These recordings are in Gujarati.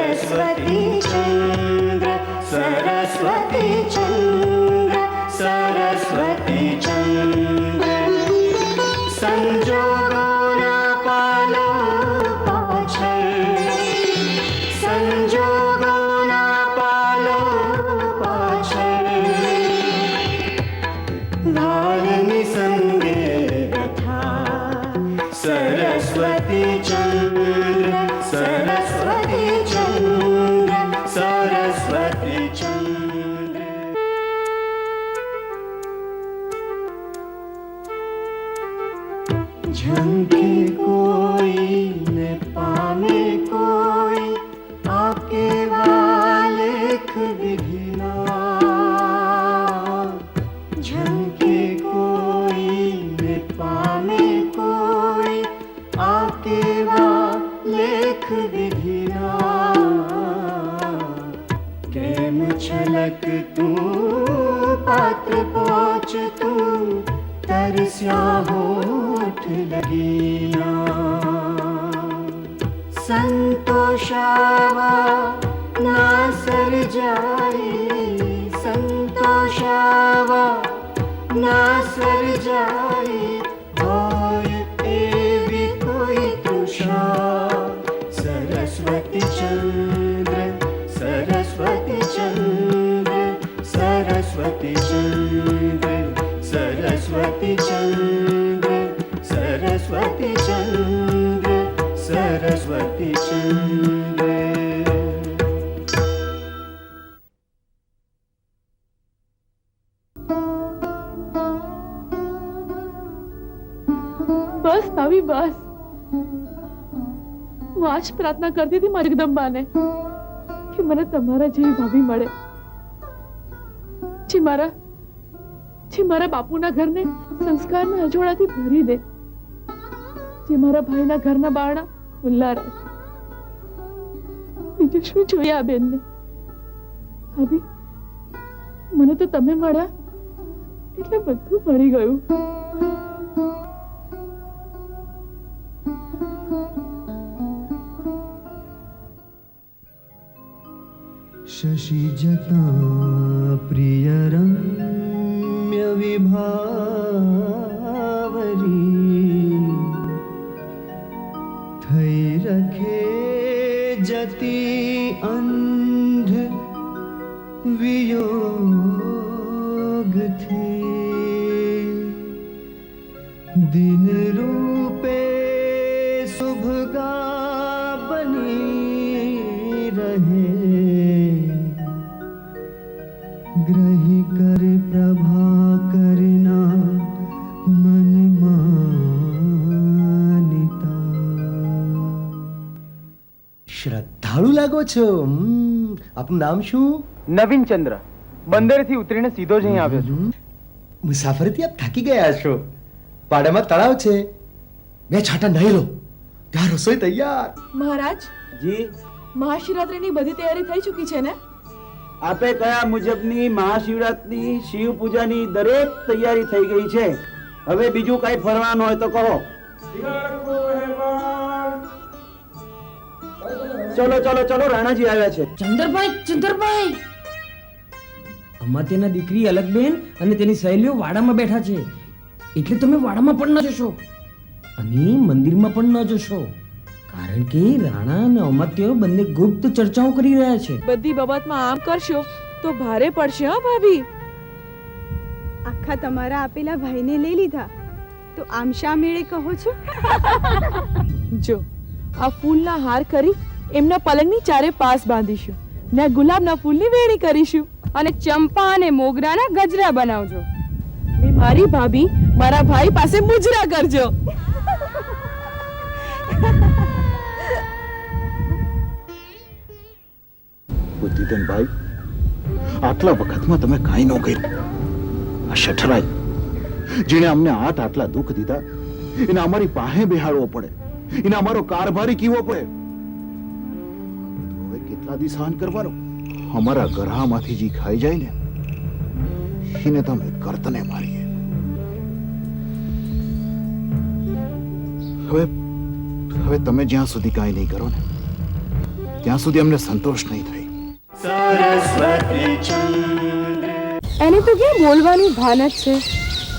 सरस्वती चंद्र सरस्वती चंद्र सरस्वती चंद्र संजोगोना पालो पाछळ संजोगोना पालो पाछळ वालनी संगे व्यथा सरस्वती चंद्र सरस्वती चंद्र सरस्वती चंद्र झंके कोई न पामे कोई आके वालेख विधिना झंके कोई न पामे कोई आके वालेख विधिना केम छलक तू पात्र पहुँच तू तरस्या होठ लगीना संतोषावा ना सर जाए संतोषावा ना सर जाए और एवी कोई तृषा सरस्वती चंद्र सरस्वती चंद्र सरस्वती चंद्र सरस्वती चंद्र सरस्वती चंद्र सरस्वती चंद्र બસ ભાભી બસ હું આજ પ્રાર્થના કરતી હતી મારી જગદંબાને કે મને તમારા જેવી ભાભી મળે જે મારા બાપુના ઘરને સંસ્કારના અજોડાથી ભરી દે જે મારા ભાઈના ઘરના બારણા ખુલ્લા રાખે બીજું શું જોઈએ આ બેનને ભાભી મને તો તમે મળ્યા એટલે બધું મળી ગયું शशिजता प्रियरम्य विभावरी થઈ રખે જતી અંધ વિયોગથી દિન રૂપે શુભગા બની રહે ગ્રહી કર પ્રભા કરના મન માનિતા શ્રદ્ધાળુ લાગો છો આપનું નામ શું? નવીન ચંદ્ર. બંદરેથી ઉતરીને સીધો જ અહીં આવ્યો છું. મુસાફરીથી આપ થાકી ગયા છો. પાડામાં તળાવ છે, બે છાંટા નહીં લો, ત્યાં રસોઈ તૈયાર. મહારાજ જી, મહાશિવરાત્રીની બધી તૈયારી થઈ ચૂકી છે ને? આપે કયા મુજબની મહાશિવરાત્રી શિવ પૂજાની દરેક તૈયારી થઈ ગઈ છે. હવે બીજું કઈ ફરવાનું હોય તો કહો. ચલો ચલો ચલો, રાણાજી આવ્યા છે. ચંદ્રભાઈ અમાત્યના દીકરી અલગબેન અને તેની સહેલીઓ વાડામાં બેઠા છે, એટલે તમે વાડામાં પણ ન જશો અને મંદિરમાં પણ ન જશો, કારણ કે રાણા અને અમાત્ય બંને ગુપ્ત ચર્ચાઓ કરી રહ્યા છે. બધી બાબતમાં આમ કરશો તો ભારે પડશે હો ભાભી. આખા તમારા આપેલા ભાઈને લઈ લીધા તો આમ શા મેળે કહો છો? જો આ ફૂલના હાર કરી એમના પલંગની ચારે પાસ બાંધીશું ને ગુલાબના ફૂલની વેણી કરીશું અને ચંપા અને મોગરાના ગજરા બનાવજો. ને મારી ભાભી મારા ભાઈ પાસે મુજરા કરજો. બુદ્ધિધનભાઈ, આટલા વખતમાં તમે કાંઈ ન કર્યું. આ શઠરાઈ જેણે અમને આટલા દુઃખ દીધા એને અમારી પાસે બેહાડવો પડે, એને અમારો કારભારી કીવો પડે. હવે કેટલા દી સહન કરવાનો? અમારા ગરહામાંથી જે ખાઈ જાય ને એને તમે કરતને મારીએ. હવે તમે જ્યાં સુધી કાંઈ નહીં કરો ને ત્યાં સુધી અમને સંતોષ નહીં થાય. એને તો ક્યાં બોલવાની ભાન જ છે,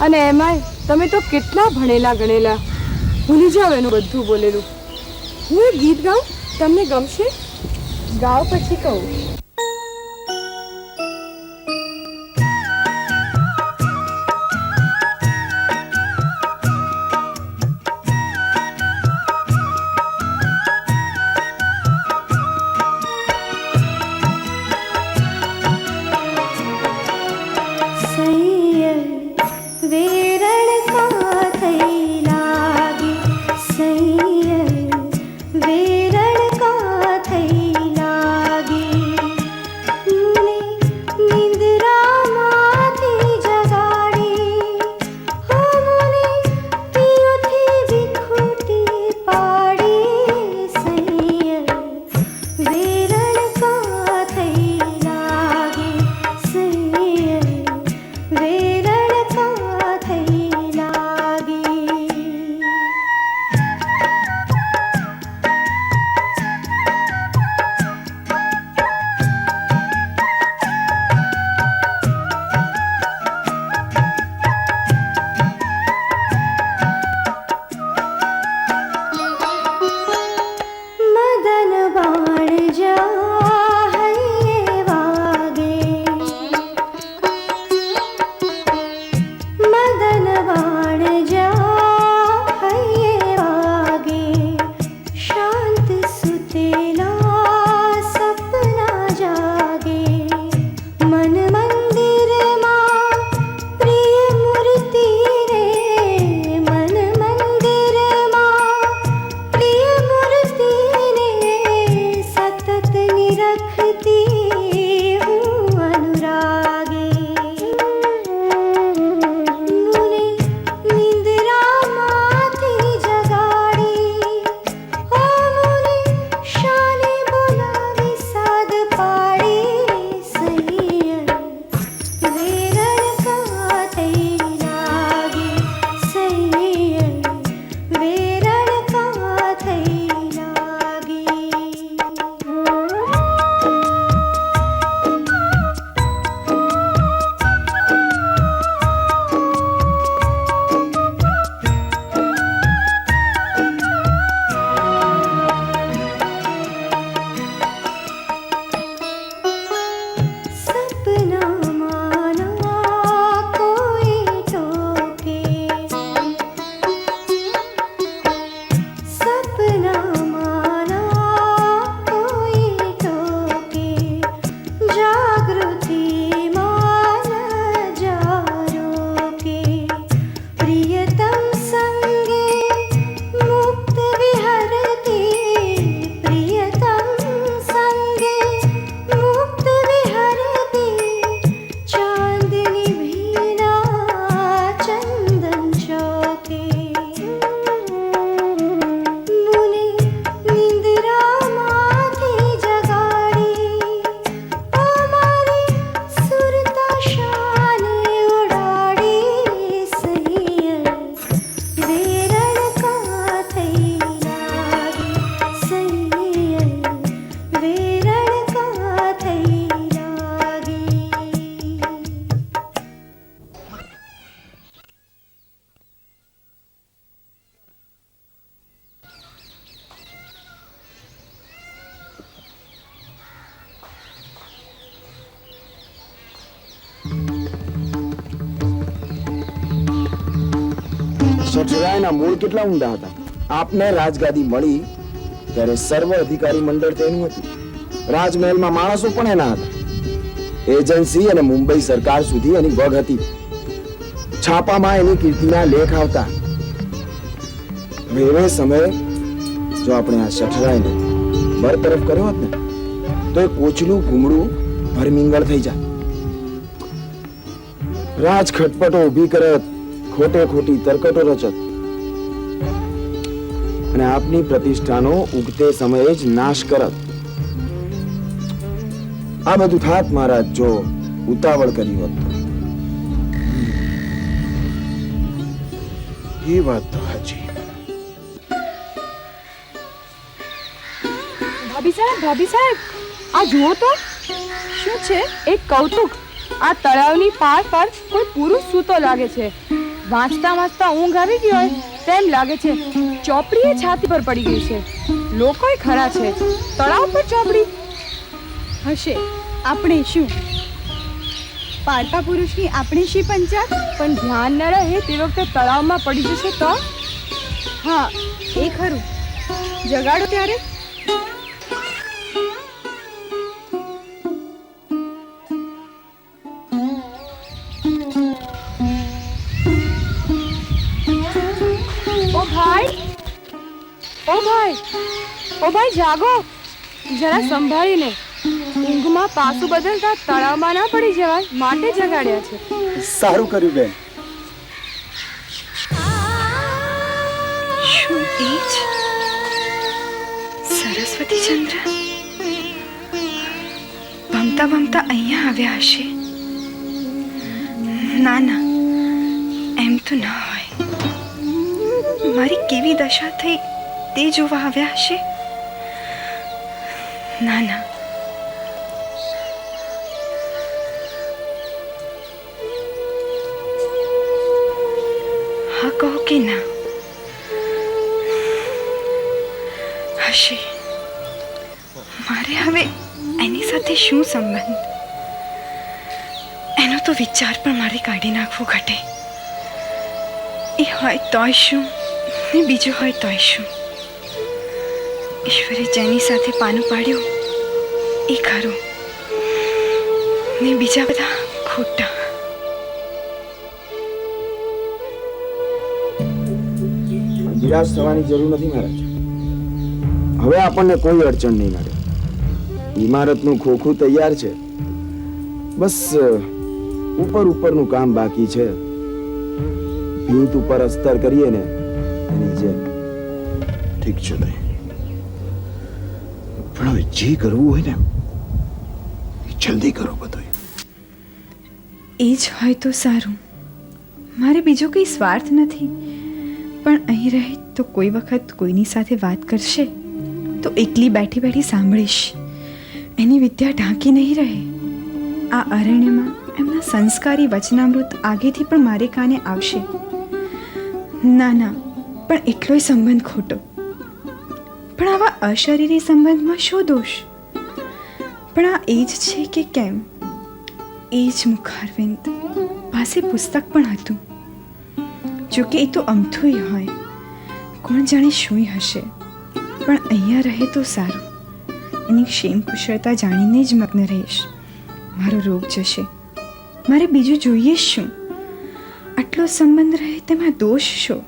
અને એમાંય તમે તો કેટલા ભણેલા ગણેલા. ભૂલી જાઓ એનું બધું બોલેલું. હું એક ગીત ગાઉં, તમને ગમશે? ગાઓ પછી કહું. સઠરાયના મૂળ કેટલા ઊંડા હતા. આપને રાજગાદી મળી ત્યારે સર્વ અધિકારી મંડળ તેનું હતું. રાજમહેલમાં માણસો પણ એના હતા. એજન્સી અને મુંબઈ સરકાર સુધી એની વગ હતી. છાપામાં એની કીર્તિના લેખ આવતા. હવે એ સમયે જો આપણે આ સઠરાયને બરતરફ કર્યો હોત ને તો એ કોચલું ઘૂમડું ભરમિંગળ થઈ જાય. રાજ ખટપટો ઊભી કરત, ખોટે ખોટી તરકટો રચત અને આપની પ્રતિષ્ઠાનો ઉગતે સમયે જ નાશ કરત. આ બધું થાત મહારાજ જો ઉતાવળ કરી હોત. એ વાત તો સાચી. ભાભી સાહેબ આ જુઓ તો શું છે એક કૌતુક આ તળાવની પાર પર કોઈ પુરુષ સૂતો લાગે છે વાંચતા વાંચતા ઊંઘ આવી ગઈ હોય તેમ લાગે છે ચોપડી એ છાતી પર પડી ગઈ છે લોકોય ખરા છે તળાવ પર ચોપડી હશે આપણે શું પારકા પુરુષની આપણે શી પંચાત પણ ધ્યાન ન રહે તે વખતે તળાવમાં પડી જશે તો હા એ ખરું જગાડો ત્યારે ઓ ભાઈ જાગો જરા સંભાળીને ઊંઘમાં પાસું બદલતા તળાવમાં ના પડી જવાય માટે જગાડ્યા છે સારું કર્યું બેન. શું એ જ સરસ્વતી ચંદ્ર ભમતા ભમતા અહીંયા આવ્યા હશે? ના ના, એમ તો ન હોય. મારી કેવી દશા થઈ તે જોવા આવ્યા હશે? ના ના, હા કહો કે ના? હશે. મારે હવે એની સાથે શું સંબંધ? એનો તો વિચાર પણ મારે કાઢી નાખવો ઘટે. એ હોય તોય શું ને બીજું હોય તોય શું. ઈશ્વરે જેની સાથે પાનું પાડ્યું એ ખરું ને બીજા બધા ખોટા. નિરાશ થવાની જરૂર નથી મહારાજ. હવે આપણને કોઈ અડચણ નહીં નડે. ઇમારતનું ખોખું તૈયાર છે, બસ ઉપરનું કામ બાકી છે. ભીંત ઉપર અસ્તર કરીએ ને એની જેમ. ઠીક છે ભાઈ, પણ હવે જે કરવું હોય ને એ જલ્દી કરો બધું. એ જ હોય તો સારું. મારે બીજો કંઈ સ્વાર્થ નથી, પણ અહીં રહે તો કોઈ વખત કોઈની સાથે વાત કરશે તો એકલી બેઠી બેઠી સાંભળીશ. એની વિદ્યા ઢાંકી નહીં રહે. આ અરણ્યમાં એમના સંસ્કારી વચનામૃત આગેથી પણ મારે કાને આવશે. ના ના, પણ એટલોય સંબંધ ખોટો. પણ આવા અશરીરી સંબંધમાં શું દોષ? પણ આ એ જ છે કે કેમ? એ જ મુખારવિંદ પાસે પુસ્તક પણ હતું. જોકે એ તો અમથુંય હોય, કોણ જાણે શું હશે. પણ અહીંયા રહે તો સારું. એની ક્ષેમ કુશળતા જાણીને જ મગ્ન રહીશ. મારો રોગ જશે. મારે બીજું જોઈએ શું? આટલો સંબંધ રહે તેમાં દોષ શો?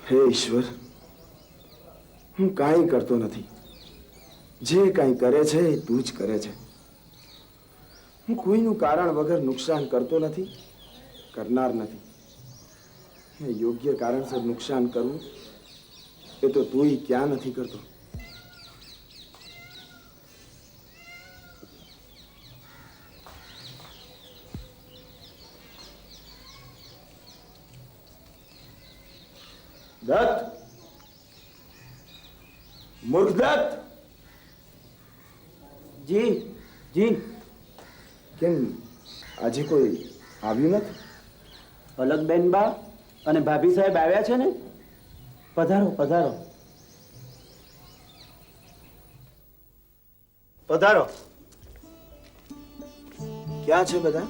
હે ઈશ્વર, હું કાંઈ કરતો નથી. જે કાંઈ કરે છે એ તું જ કરે છે. હું કોઈનું કારણ વગર નુકસાન કરતો નથી, કરનાર નથી. મેં યોગ્ય કારણસર નુકસાન કરવું એ તો તુંય ક્યાં નથી કરતો. દત્ત, મૂર્ખદત્ત! જી જી. કેમ આજે કોઈ આવ્યું નથી? અલગબેન બા અને ભાભી સાહેબ આવ્યા છે ને? પધારો પધારો પધારો. ક્યાં છે બધા?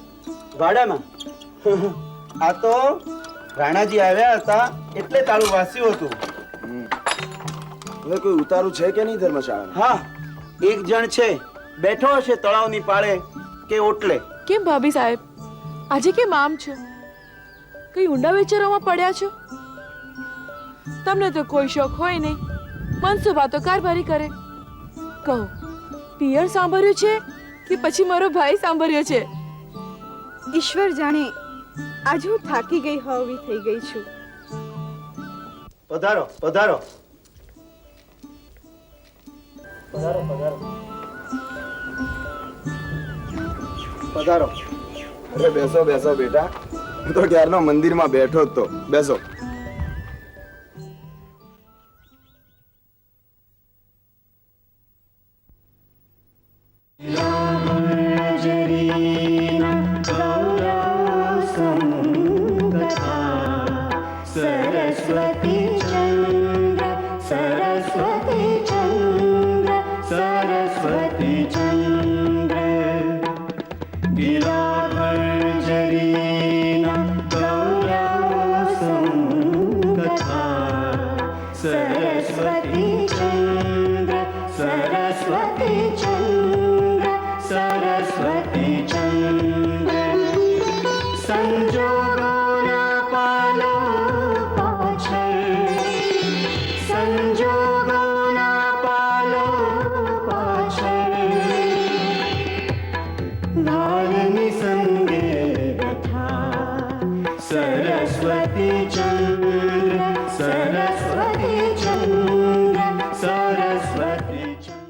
વાડામાં. આ તો રાણાજી આવ્યા હતા એટલે તાળું વાસ્યું હતું. હવે કોઈ ઉતારું છે કે નહીં ધર્મશાળામાં? હા, એક જણ છે, બેઠો હશે તળાવની પાળે કે ઓટલે. કેમ ભાભી સાહેબ, આજે કેમ આમ છો? કઈ ઊંડા વિચારોમાં પડ્યા છો? તમને તો કોઈ શોખ હોય નહીં, મનસુબા તો કારભારી કરે. કહો, પિયર સાંભળ્યું છે કે પછી મારો ભાઈ સાંભળ્યો છે? ઈશ્વર જાણે આજે હું થાકી ગઈ હોવી થઈ ગઈ છું. પધારો પધારો પધારો પધારો પધારો. અરે બેસો બેસો બેટા, હું તો ક્યારનો મંદિરમાં બેઠો જ તો. બેસો. सरस्वती चंद्र सरस्वती चंद्र सरस्वती चंद्र गिराभर्जरीना गौरवसं कथा सरस्वती चंद्र सरस्वती चंद्र सरस्वती चंद्र संजोगोना पालो संजोगोना पालो पाछળ ભાલની સંગે કથા સરસ્વતી ચંદ્ર સરસ્વતી ચંદ્ર સરસ્વતી ચંદ્ર